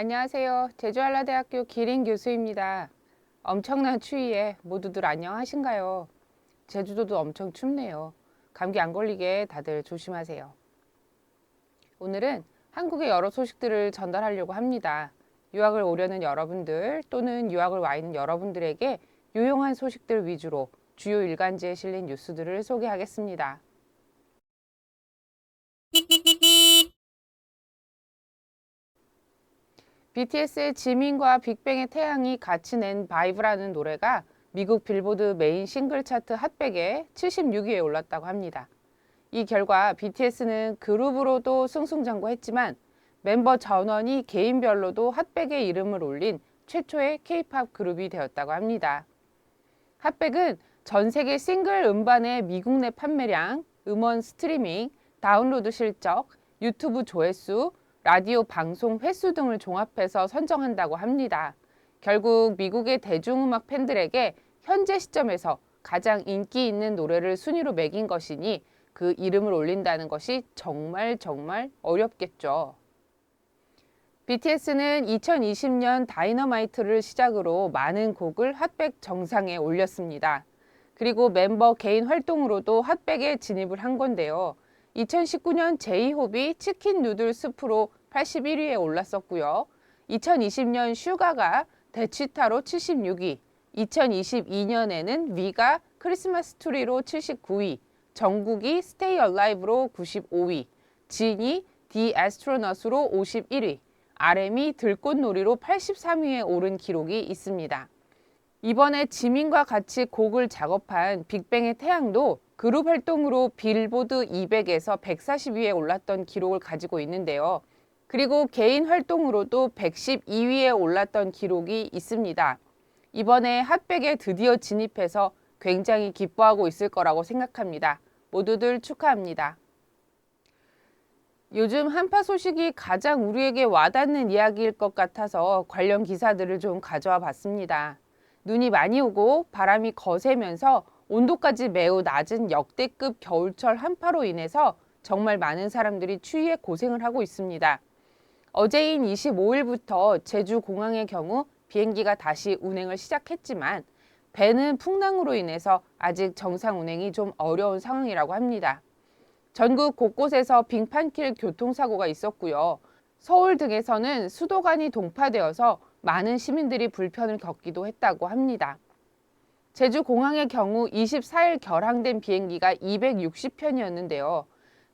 안녕하세요. 제주한라대학교 기린 교수입니다. 엄청난 추위에 모두들 안녕하신가요? 제주도도 엄청 춥네요. 감기 안 걸리게 다들 조심하세요. 오늘은 한국의 여러 소식들을 전달하려고 합니다. 유학을 오려는 여러분들 또는 유학을 와 있는 여러분들에게 유용한 소식들 위주로 주요 일간지에 실린 뉴스들을 소개하겠습니다. BTS의 지민과 빅뱅의 태양이 같이 낸 바이브라는 노래가 미국 빌보드 메인 싱글 차트 핫백에 76위에 올랐다고 합니다. 이 결과 BTS는 그룹으로도 승승장구했지만 멤버 전원이 개인별로도 핫백에 이름을 올린 최초의 K-팝 그룹이 되었다고 합니다. 핫백은 전 세계 싱글 음반의 미국 내 판매량, 음원 스트리밍, 다운로드 실적, 유튜브 조회수, 라디오 방송 횟수 등을 종합해서 선정한다고 합니다. 결국 미국의 대중음악 팬들에게 현재 시점에서 가장 인기 있는 노래를 순위로 매긴 것이니 그 이름을 올린다는 것이 정말 어렵겠죠. BTS는 2020년 다이너마이트를 시작으로 많은 곡을 핫백 정상에 올렸습니다. 그리고 멤버 개인 활동으로도 핫백에 진입을 한 건데요. 2019년 제이홉이 치킨 누들 스프로 81위에 올랐었고요. 2020년 슈가가 대치타로 76위, 2022년에는 위가 크리스마스 트리로 79위, 정국이 스테이 얼라이브로 95위, 진이 디 애스트로넛으로 51위, RM이 들꽃놀이로 83위에 오른 기록이 있습니다. 이번에 지민과 같이 곡을 작업한 빅뱅의 태양도 그룹 활동으로 빌보드 200에서 140위에 올랐던 기록을 가지고 있는데요. 그리고 개인 활동으로도 112위에 올랐던 기록이 있습니다. 이번에 핫백에 드디어 진입해서 굉장히 기뻐하고 있을 거라고 생각합니다. 모두들 축하합니다. 요즘 한파 소식이 가장 우리에게 와닿는 이야기일 것 같아서 관련 기사들을 좀 가져와 봤습니다. 눈이 많이 오고 바람이 거세면서 온도까지 매우 낮은 역대급 겨울철 한파로 인해서 정말 많은 사람들이 추위에 고생을 하고 있습니다. 어제인 25일부터 제주 공항의 경우 비행기가 다시 운행을 시작했지만 배는 풍랑으로 인해서 아직 정상 운행이 좀 어려운 상황이라고 합니다. 전국 곳곳에서 빙판길 교통사고가 있었고요. 서울 등에서는 수도관이 동파되어서 많은 시민들이 불편을 겪기도 했다고 합니다. 제주공항의 경우 24일 결항된 비행기가 260편이었는데요.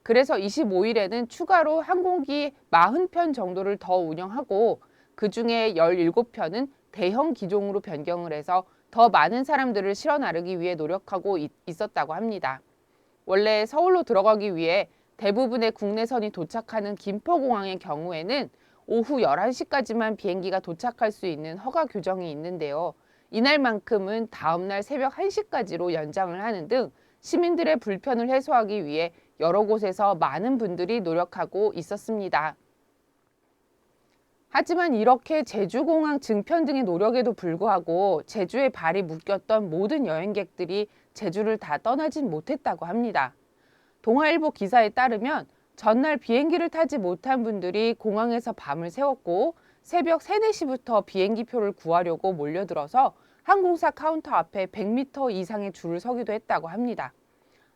그래서 25일에는 추가로 항공기 40편 정도를 더 운영하고 그 중에 17편은 대형 기종으로 변경을 해서 더 많은 사람들을 실어 나르기 위해 노력하고 있었다고 합니다. 원래 서울로 들어가기 위해 대부분의 국내선이 도착하는 김포공항의 경우에는 오후 11시까지만 비행기가 도착할 수 있는 허가 규정이 있는데요. 이날만큼은 다음날 새벽 1시까지로 연장을 하는 등 시민들의 불편을 해소하기 위해 여러 곳에서 많은 분들이 노력하고 있었습니다. 하지만 이렇게 제주공항 증편 등의 노력에도 불구하고 제주에 발이 묶였던 모든 여행객들이 제주를 다 떠나진 못했다고 합니다. 동아일보 기사에 따르면 전날 비행기를 타지 못한 분들이 공항에서 밤을 새웠고 새벽 3, 4시부터 비행기표를 구하려고 몰려들어서 항공사 카운터 앞에 100m 이상의 줄을 서기도 했다고 합니다.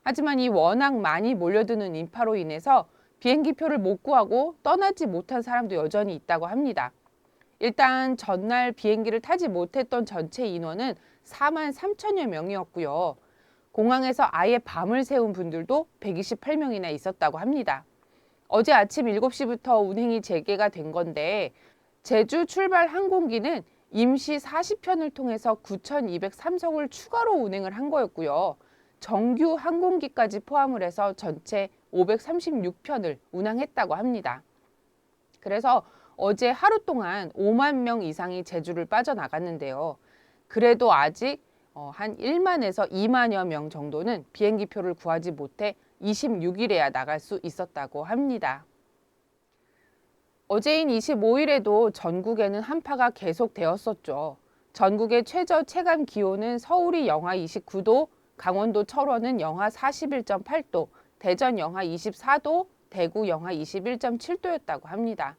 하지만 이 워낙 많이 몰려드는 인파로 인해서 비행기표를 못 구하고 떠나지 못한 사람도 여전히 있다고 합니다. 일단 전날 비행기를 타지 못했던 전체 인원은 4만 3천여 명이었고요. 공항에서 아예 밤을 새운 분들도 128명이나 있었다고 합니다. 어제 아침 7시부터 운행이 재개가 된 건데 제주 출발 항공기는 임시 40편을 통해서 9,203석을 추가로 운행을 한 거였고요. 정규 항공기까지 포함을 해서 전체 536편을 운항했다고 합니다. 그래서 어제 하루 동안 5만 명 이상이 제주를 빠져나갔는데요. 그래도 아직 한 1만에서 2만여 명 정도는 비행기표를 구하지 못해 26일에야 나갈 수 있었다고 합니다. 어제인 25일에도 전국에는 한파가 계속되었었죠. 전국의 최저 체감 기온은 서울이 영하 29도, 강원도 철원은 영하 41.8도, 대전 영하 24도, 대구 영하 21.7도였다고 합니다.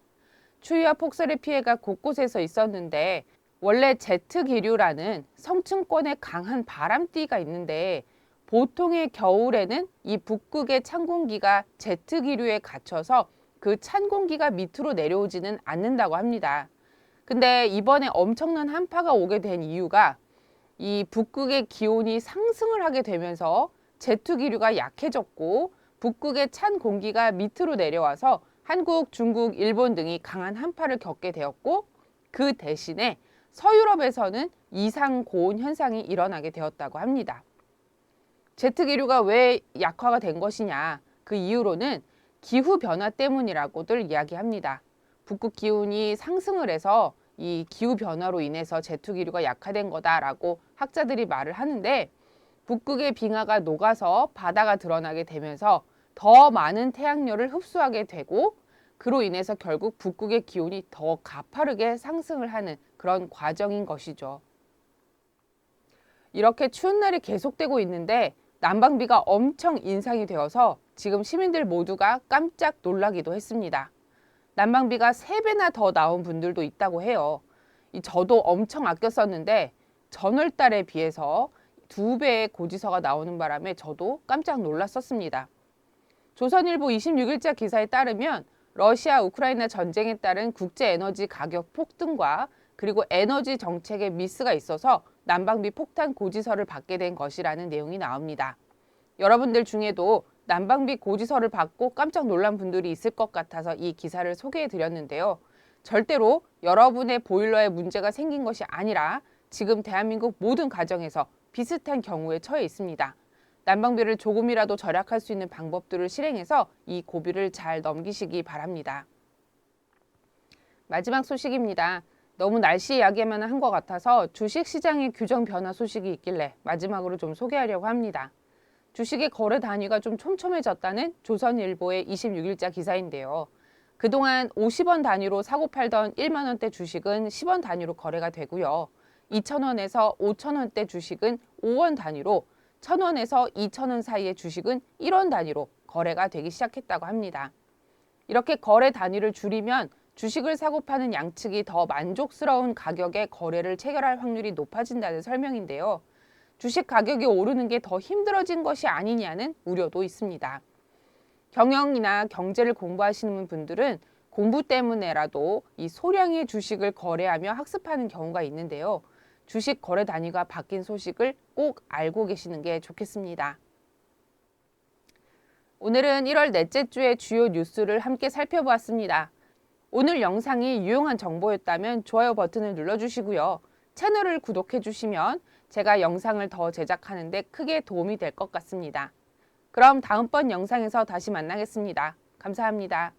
추위와 폭설의 피해가 곳곳에서 있었는데 원래 제트 기류라는 성층권에 강한 바람띠가 있는데 보통의 겨울에는 이 북극의 찬 공기가 제트 기류에 갇혀서 그 찬 공기가 밑으로 내려오지는 않는다고 합니다. 근데 이번에 엄청난 한파가 오게 된 이유가 이 북극의 기온이 상승을 하게 되면서 제트 기류가 약해졌고 북극의 찬 공기가 밑으로 내려와서 한국, 중국, 일본 등이 강한 한파를 겪게 되었고 그 대신에 서유럽에서는 이상 고온 현상이 일어나게 되었다고 합니다. 제트 기류가 왜 약화가 된 것이냐? 그 이유로는 기후 변화 때문이라고들 이야기합니다. 북극 기온이 상승을 해서 이 기후 변화로 인해서 제트 기류가 약화된 거다라고 학자들이 말을 하는데 북극의 빙하가 녹아서 바다가 드러나게 되면서 더 많은 태양열을 흡수하게 되고 그로 인해서 결국 북극의 기온이 더 가파르게 상승을 하는 그런 과정인 것이죠. 이렇게 추운 날이 계속되고 있는데 난방비가 엄청 인상이 되어서 지금 시민들 모두가 깜짝 놀라기도 했습니다. 난방비가 3배나 더 나온 분들도 있다고 해요. 저도 엄청 아껴 썼는데 전월달에 비해서 2배의 고지서가 나오는 바람에 저도 깜짝 놀랐었습니다. 조선일보 26일자 기사에 따르면 러시아 우크라이나 전쟁에 따른 국제 에너지 가격 폭등과 그리고 에너지 정책에 미스가 있어서 난방비 폭탄 고지서를 받게 된 것이라는 내용이 나옵니다. 여러분들 중에도 난방비 고지서를 받고 깜짝 놀란 분들이 있을 것 같아서 이 기사를 소개해 드렸는데요. 절대로 여러분의 보일러에 문제가 생긴 것이 아니라 지금 대한민국 모든 가정에서 비슷한 경우에 처해 있습니다. 난방비를 조금이라도 절약할 수 있는 방법들을 실행해서 이 고비를 잘 넘기시기 바랍니다. 마지막 소식입니다. 너무 날씨 이야기만 한 것 같아서 주식시장의 규정 변화 소식이 있길래 마지막으로 좀 소개하려고 합니다. 주식의 거래 단위가 좀 촘촘해졌다는 조선일보의 26일자 기사인데요. 그동안 50원 단위로 사고 팔던 1만 원대 주식은 10원 단위로 거래가 되고요. 2,000원에서 5,000원대 주식은 5원 단위로 1,000원에서 2,000원 사이의 주식은 1원 단위로 거래가 되기 시작했다고 합니다. 이렇게 거래 단위를 줄이면 주식을 사고 파는 양측이 더 만족스러운 가격에 거래를 체결할 확률이 높아진다는 설명인데요. 주식 가격이 오르는 게 더 힘들어진 것이 아니냐는 우려도 있습니다. 경영이나 경제를 공부하시는 분들은 공부 때문에라도 이 소량의 주식을 거래하며 학습하는 경우가 있는데요. 주식 거래 단위가 바뀐 소식을 꼭 알고 계시는 게 좋겠습니다. 오늘은 1월 넷째 주의 주요 뉴스를 함께 살펴보았습니다. 오늘 영상이 유용한 정보였다면 좋아요 버튼을 눌러주시고요. 채널을 구독해 주시면 제가 영상을 더 제작하는 데 크게 도움이 될 것 같습니다. 그럼 다음번 영상에서 다시 만나겠습니다. 감사합니다.